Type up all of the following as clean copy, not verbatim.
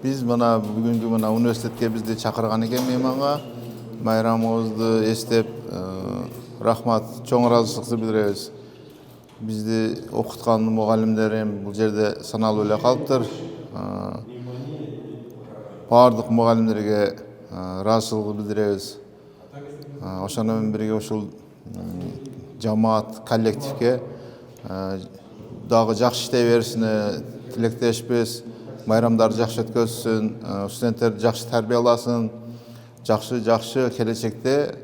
Biz mana bugünkü mana üniversitetke bizdi çakırgan eken mehmanga bayramыбызды эстеп рахмат, чоң ыраазычылык билдиребиз. Bizdi окуткан мугалимдерим бул жерде саналуу эле калыптыр. Бардык мугалимдерге ыраазычылык билдиребиз. Ошону менен бирге ушул жамаат коллективге дагы жакшы иштей беришине тилектешпиз. Bayramlar жақсы өткөзсүн, студенттер жақсы тәрбие аласын, жақсы келечекте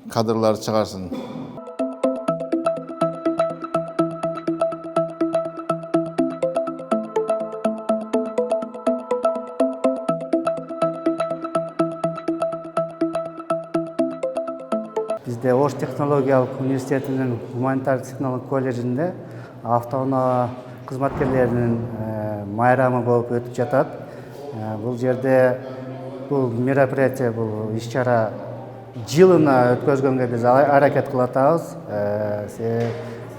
кадрлар чыгарсын. Bizde Ош технологиялык университетинин гуманитардык технологиялык колледжинде автоунаа кызматкерлеринин майрамы болуп өтүп жатат. Бул жерде бул мероприятие, бул иш-чара жылына өткөзгөнгө биз аракет кылып атабыз.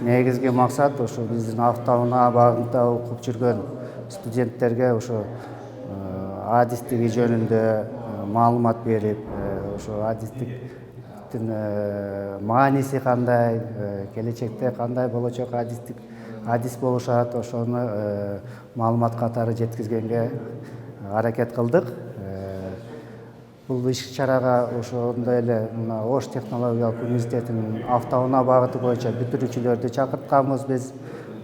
Негизги максат ушу биздин автоунаа багында окуп жүргөн студенттерге ушу адистиги жөнүндө маалымат берип, ушу адистиктин мааниси кандай, келечекте кандай болочок адис болушат, ошону маалымат катары жеткизгенге аракет кылдык. Бул иш-чарага ошондой эле Ош технологиялык университетинин автоунаа багыты боюнча бүтүрүүчүлөрдү чакыртканбыз биз.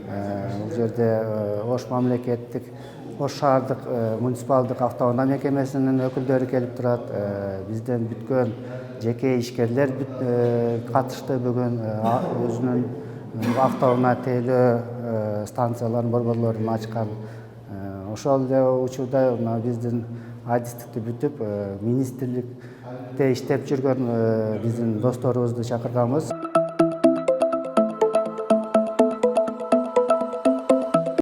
Бул жерде Ош мамлекеттик, Ош шаардык муниципалдык автоунаа мекемесинин өкүлдөрү келип турат. Бизден бүткөн жеке ишкерлер катышты бүгүн өзүнүн автоунаа тейлөө станцияларын, борборлорун ачкан. Ошол эле учурда биздин адистикти бүтүп, министрликте иштеп жүргөн биздин досторубузду чакырганбыз.